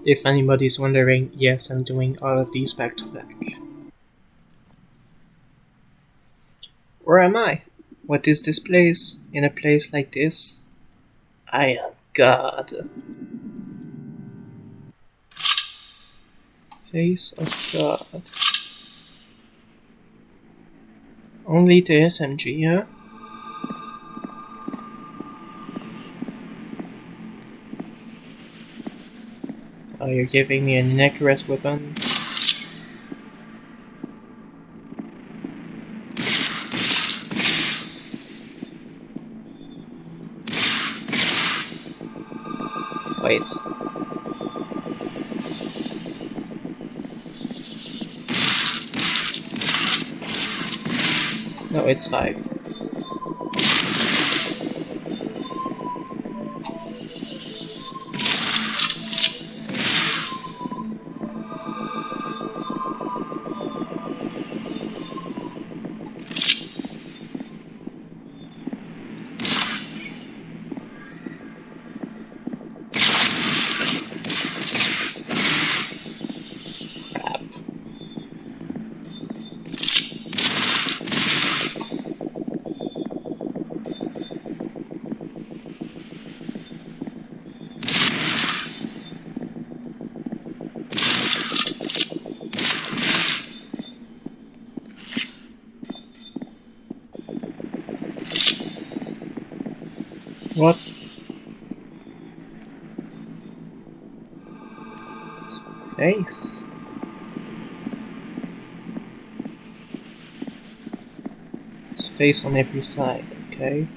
If anybody's wondering, yes, I'm doing all of these back to back. Where am I? What is this place? In a place like this? I am God. Face of God. Only the SMG, huh? Oh, you're giving me an inaccurate weapon? Wait. No, it's 5. Crap. What? Face? It's face on every side, okay?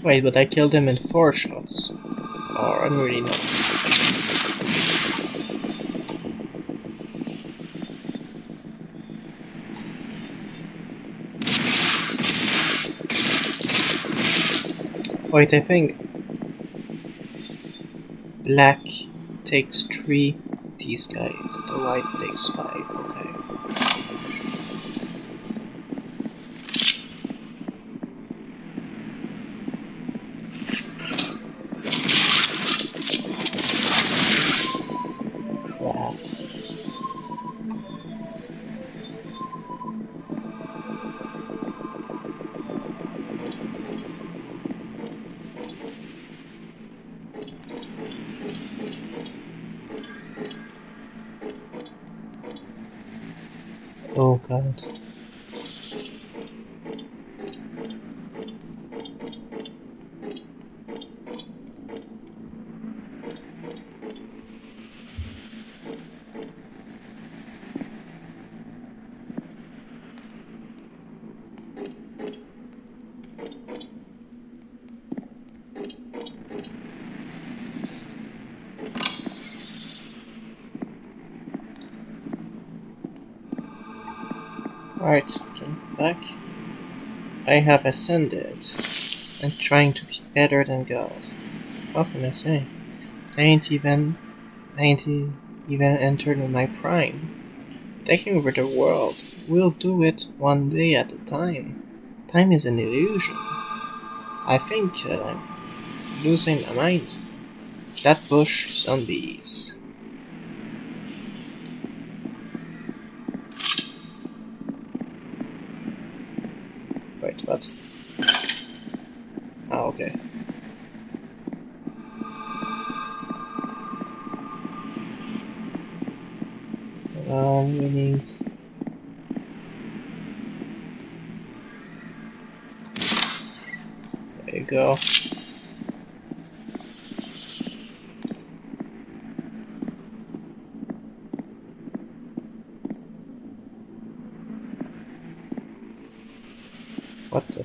Wait, but I killed him in 4 shots. Or I don't really know. Wait, I think black takes 3, these guys. The white takes 5, okay. Crap. Oh god. Alright, jump back. I have ascended and trying to be better than God. What can I say? I ain't even entered in my prime. Taking over the world. We'll do it one day at a time. Time is an illusion. I think I'm losing my mind. Flatbush zombies. What? Oh, okay. We need. There you go. What the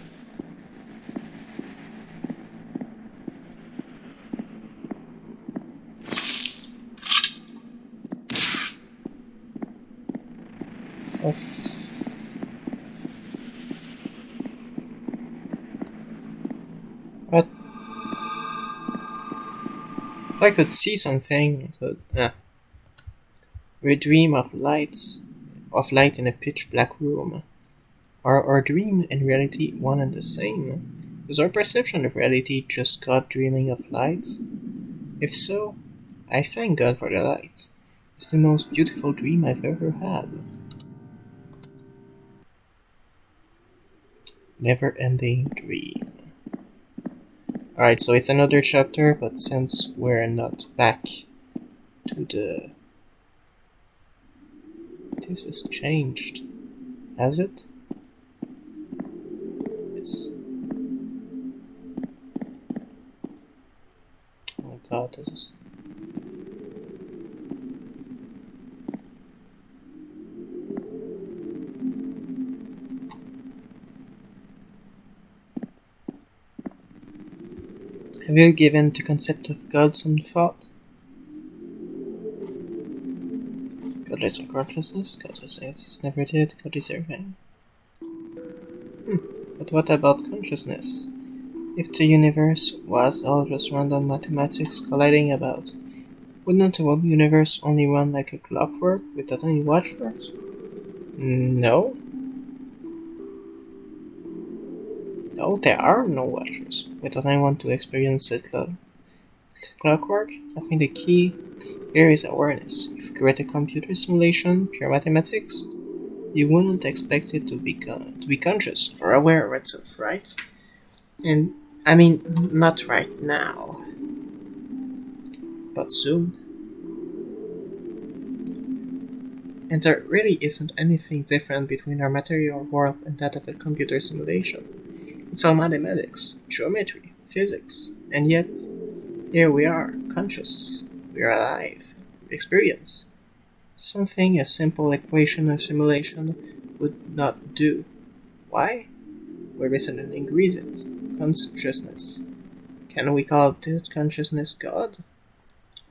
fuck? What? If I could see something, it would. We dream of light in a pitch black room. Are our dream and reality one and the same? Is our perception of reality just God dreaming of light? If so, I thank God for the light. It's the most beautiful dream I've ever had. Never ending dream. Alright, so it's another chapter, but since we're not back to the. This has changed. Has it? It's. Oh my god, this is. Have you given the concept of God some thought? Godless or consciousness? Godless never did, God is everything. But what about consciousness? If the universe was all just random mathematics colliding about, wouldn't the whole universe only run like a clockwork without any watchers? No. No, there are no watchers. Without anyone to experience the clockwork, I think the key here is awareness. If you create a computer simulation, pure mathematics, you wouldn't expect it to be conscious or aware of itself, right? And I mean, not right now, but soon. And there really isn't anything different between our material world and that of a computer simulation. It's all mathematics, geometry, physics, and yet, here we are, conscious. We are alive. We experience. Something a simple equation or simulation would not do. Why? We're missing an ingredient. Consciousness. Can we call this consciousness God?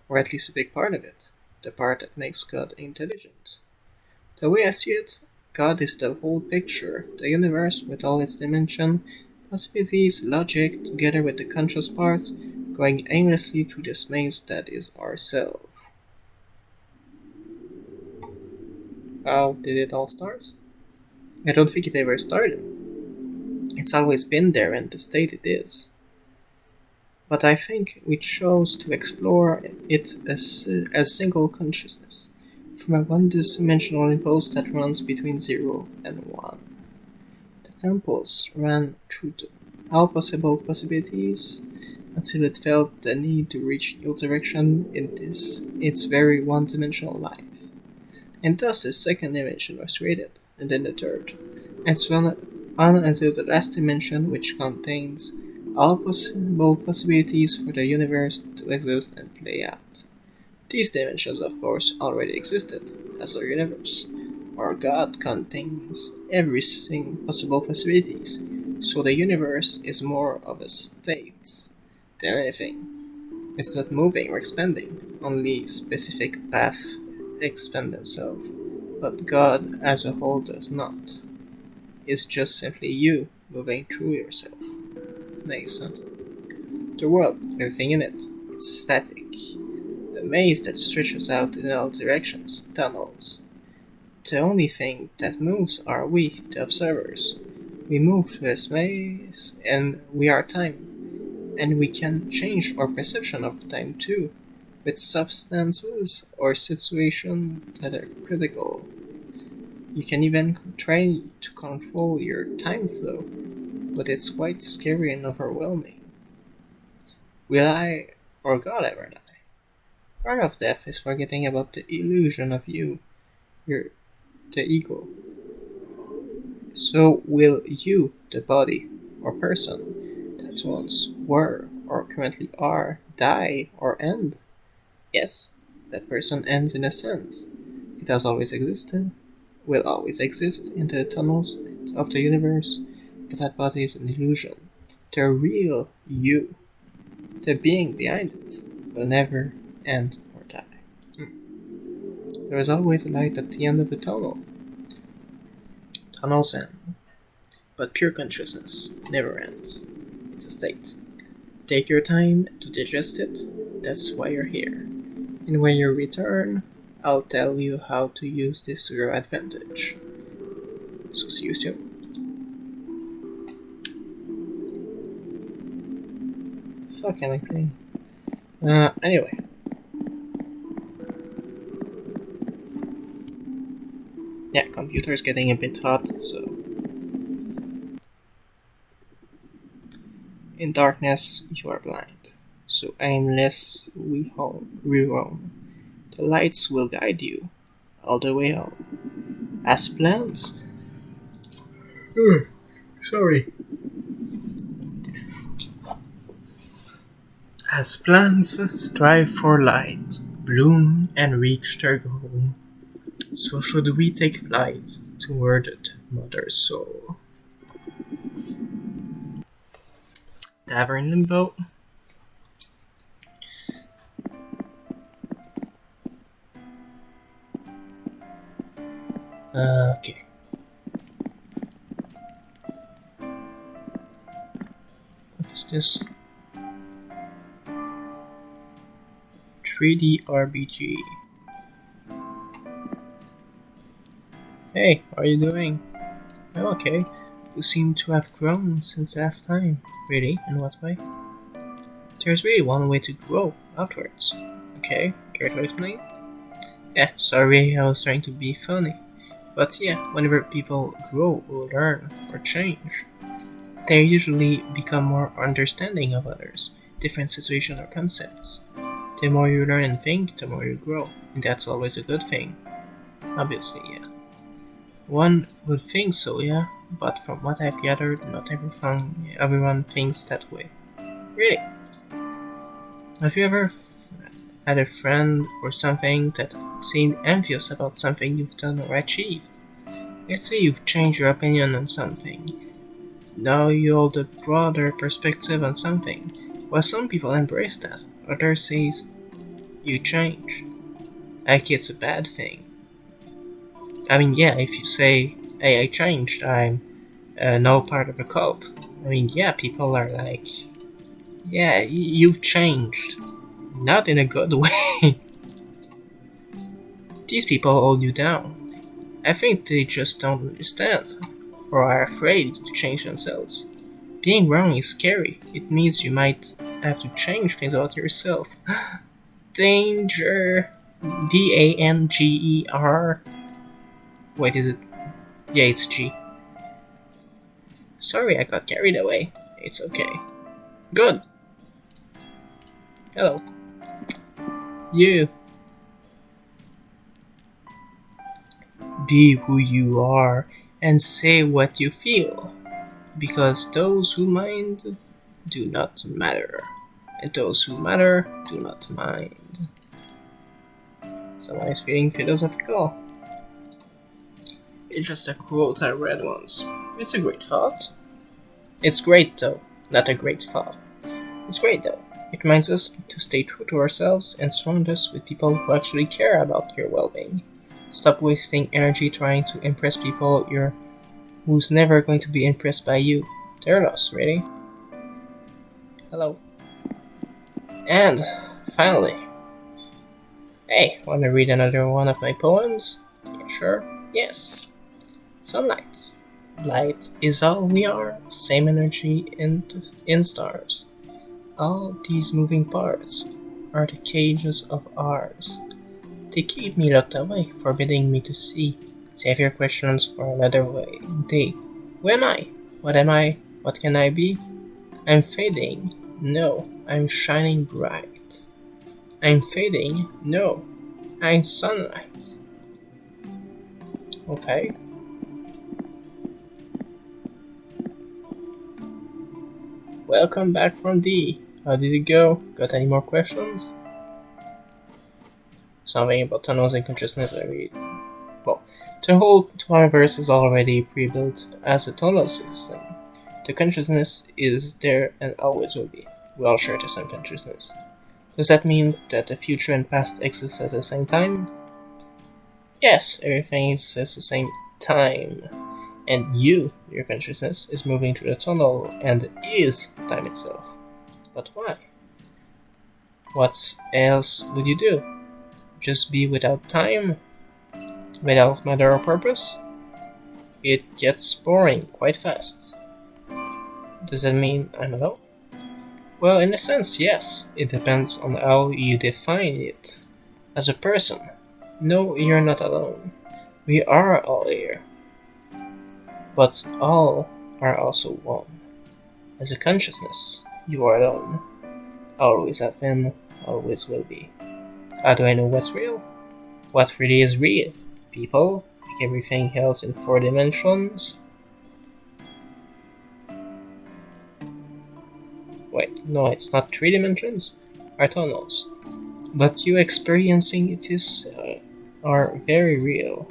Or at least a big part of it. The part that makes God intelligent. The way I see it, God is the whole picture, the universe with all its dimension, possibilities, logic, together with the conscious parts, going aimlessly through this maze that is ourself. How did it all start? I don't think it ever started. It's always been there in the state it is. But I think we chose to explore it as a single consciousness, from a one-dimensional impulse that runs between 0 and 1. The impulse ran through all possible possibilities until it felt the need to reach new direction in its very one-dimensional life. And thus a second dimension was created, and then the third, and so on until the last dimension, which contains all possible possibilities for the universe to exist and play out. These dimensions, of course, already existed, as our universe. Our God contains every possible possibilities, so the universe is more of a state than anything. It's not moving or expanding, only specific paths expand themselves, but God as a whole does not. It's just simply you moving through yourself. Nice, huh? The world, everything in it, it's static. A maze that stretches out in all directions, tunnels. The only thing that moves are we, the observers. We move through this maze, and we are time. And we can change our perception of time too, with substances or situations that are critical. You can even try to control your time flow. but it's quite scary and overwhelming. Will I or God ever die? Part of death is forgetting about the illusion of you, your the ego. So will you, the body or person that once were or currently are, die or end? Yes, that person ends in a sense. It has always existed, will always exist in the tunnels of the universe, but that body is an illusion. The real you, the being behind it, will never end or die. There is always a light at the end of the tunnel. Tunnels end, but pure consciousness never ends. It's a state. Take your time to digest it, that's why you're here. And when you return, I'll tell you how to use this to your advantage. So see you soon. Fuck, am I playing? Anyway. Yeah, computer's getting a bit hot, so... In darkness, you are blind. So aimless, we roam. The lights will guide you all the way home. As plans... Sorry. As plants strive for light, bloom and reach their goal, so should we take flight toward the mother soul. Tavern Limbo. Okay. What is this? 3D RPG. Hey, how are you doing? I'm okay. You seem to have grown since last time. Really? In what way? There's really one way to grow, outwards. Okay, care to explain? Yeah, sorry, I was trying to be funny. But yeah, whenever people grow or learn or change, they usually become more understanding of others, different situations or concepts. The more you learn and think, the more you grow, and that's always a good thing. Obviously, yeah. One would think so, yeah, but from what I've gathered, not everyone thinks that way. Really? Have you ever had a friend or something that seemed envious about something you've done or achieved? Let's say you've changed your opinion on something. Now you hold a broader perspective on something. Well, some people embrace that, others say you change. Like it's a bad thing. I mean, yeah, if you say, hey, I changed, I'm now part of a cult. I mean, yeah, people are like, yeah, you've changed. Not in a good way. These people hold you down. I think they just don't understand, or are afraid to change themselves. Being wrong is scary. It means you might have to change things about yourself. Danger. Danger. Wait, is it? Yeah, it's G. Sorry, I got carried away. It's okay. Good. Hello. You. Be who you are and say what you feel. Because those who mind do not matter. And those who matter do not mind. Someone is feeling philosophical. It's just a quote I read once. It's a great thought. It's great though, not a great thought. It's great though. It reminds us to stay true to ourselves and surround us with people who actually care about your well-being. Stop wasting energy trying to impress people who's never going to be impressed by you. They're lost, really. Hello. And finally. Hey, wanna read another one of my poems? Yeah, sure. Yes. Sunlight. Light is all we are, same energy in stars. All these moving parts are the cages of ours. They keep me locked away, forbidding me to see. Save your questions for another day. Who am I? What am I? What can I be? I'm fading. No, I'm shining bright. I'm fading. No, I'm sunlight. Okay. Welcome back from D. How did it go? Got any more questions? Something about tunnels and consciousness I read. Well, the whole Twilight is already pre-built as a tunnel system. The consciousness is there and always will be. We all share the same consciousness. Does that mean that the future and past exist at the same time? Yes, everything exists at the same time. And you, your consciousness, is moving through the tunnel and is time itself. But why? What else would you do? Just be without time? Without matter or purpose? It gets boring quite fast. Does that mean I'm alone? Well, in a sense, yes. It depends on how you define it. As a person, no, you're not alone. We are all here. But all are also one. As a consciousness, you are alone. Always have been, always will be. How do I know what's real? What really is real? People, like everything else in 4 dimensions? Wait, no, it's not 3 dimensions? Are tunnels. But you experiencing it is are very real.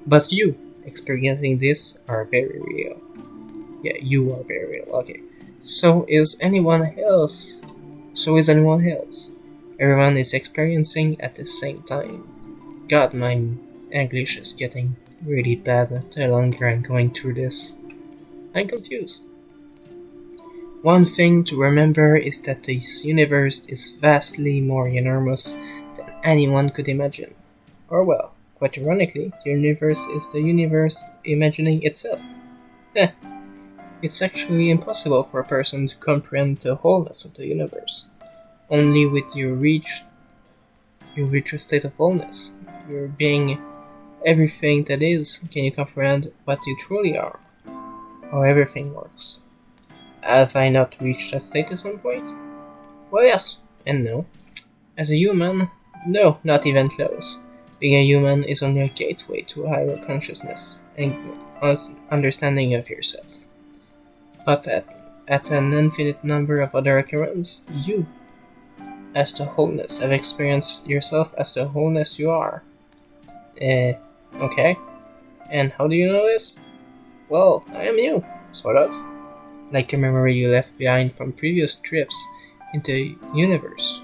But you experiencing this are very real. Yeah, you are very real. Okay. So is anyone else. So is anyone else. Everyone is experiencing at the same time. God, my English is getting really bad the longer I'm going through this. I'm confused. One thing to remember is that this universe is vastly more enormous than anyone could imagine. Or well, quite ironically, the universe is the universe imagining itself. Eh, it's actually impossible for a person to comprehend the wholeness of the universe. Only with you reach a state of wholeness. Your being everything that is, can you comprehend what you truly are, how everything works. Have I not reached that state at some point? Well, yes, and no. As a human, no, not even close. Being a human is only a gateway to a higher consciousness and understanding of yourself. But at an infinite number of other occurrences, you, as the wholeness, have experienced yourself as the wholeness you are. Okay. And how do you know this? Well, I am you, sort of. Like the memory you left behind from previous trips into the universe.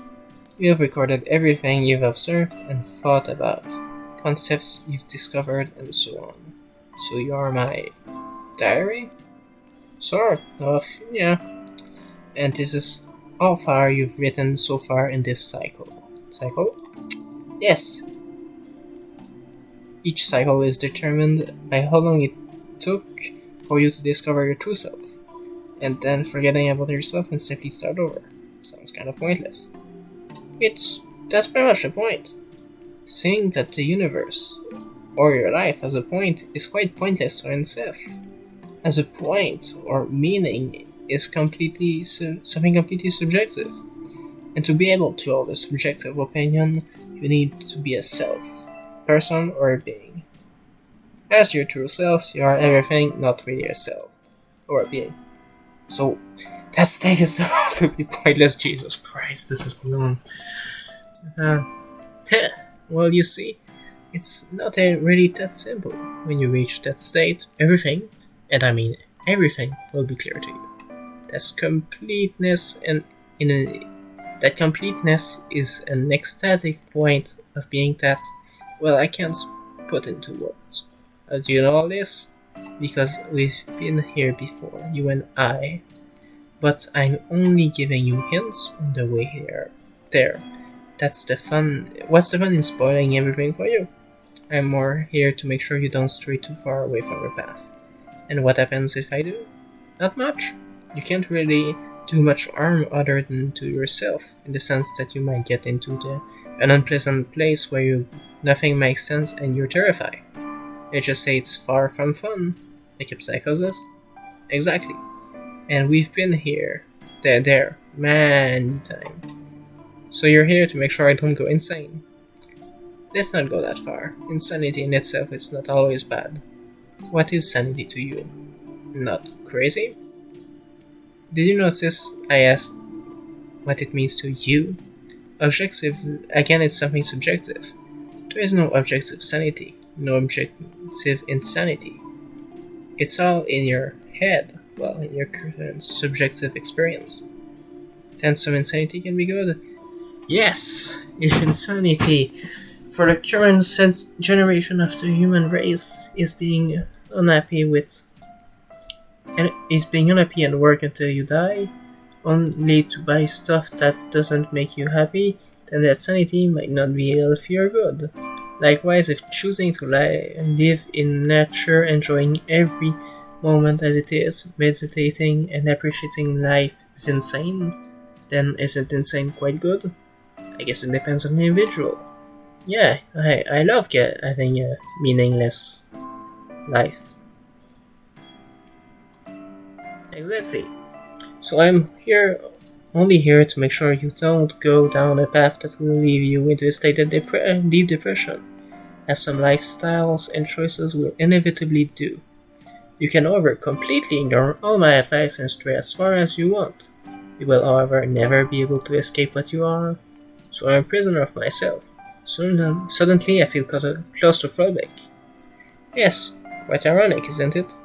You have recorded everything you've observed and thought about, concepts you've discovered, and so on. So you are my diary? Sort of, yeah. And this is how far you've written so far in this cycle. Cycle? Yes. Each cycle is determined by how long it took for you to discover your true self, and then forgetting about yourself and simply start over. Sounds kind of pointless. That's pretty much the point. Saying that the universe, or your life as a point, is quite pointless or itself. As a point or meaning is something completely subjective. And to be able to hold a subjective opinion, you need to be a self, person or a being. As your true self, you are everything, not really a self, or a being. So, that state is supposed to be pointless. Jesus Christ, this is long. Well, you see, it's not really that simple. When you reach that state, everything, and I mean everything, will be clear to you. That's completeness, and that completeness is an ecstatic point of being that, well, I can't put into words. Do you know all this? Because we've been here before, you and I. But I'm only giving you hints on the way there. That's the fun. What's the fun in spoiling everything for you? I'm more here to make sure you don't stray too far away from your path. And what happens if I do? Not much. You can't really do much harm other than to yourself, in the sense that you might get into an unpleasant place where nothing makes sense and you're terrified. I just say it's far from fun, like a psychosis. Exactly. And we've been here, there, many times. So you're here to make sure I don't go insane. Let's not go that far. Insanity in itself is not always bad. What is sanity to you? Not crazy? Did you notice I asked what it means to you? Objective, again, it's something subjective. There is no objective sanity, no objective insanity. It's all in your head, well, in your current subjective experience. Then some insanity can be good. Yes, if insanity for the current generation of the human race is being unhappy with and is being unhappy and work until you die, only to buy stuff that doesn't make you happy, then that sanity might not be healthy or good. Likewise, if choosing to live in nature, enjoying every moment as it is, meditating and appreciating life is insane, then isn't insane quite good? I guess it depends on the individual. Yeah, I love having a meaningless life. Exactly. So I'm here, only here to make sure you don't go down a path that will leave you into a state of deep depression, as some lifestyles and choices will inevitably do. You can, however, completely ignore all my advice and stray as far as you want. You will, however, never be able to escape what you are. So I'm a prisoner of myself. Suddenly I feel claustrophobic. Yes, quite ironic, isn't it?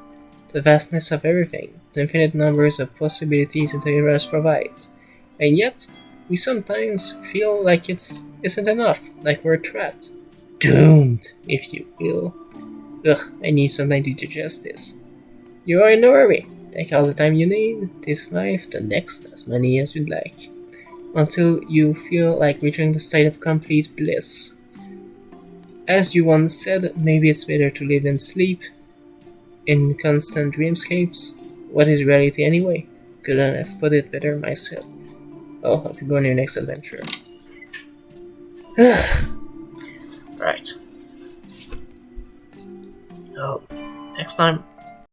The vastness of everything, the infinite numbers of possibilities that the universe provides. And yet, we sometimes feel like it isn't enough, like we're trapped. Doomed, if you will. Ugh, I need some time to digest this. You are in no hurry. Take all the time you need, this life, the next, as many as you'd like. Until you feel like reaching the state of complete bliss. As you once said, maybe it's better to live in sleep, in constant dreamscapes. What is reality anyway? Couldn't have put it better myself. Oh, hope you go on your next adventure. Right. Well, next time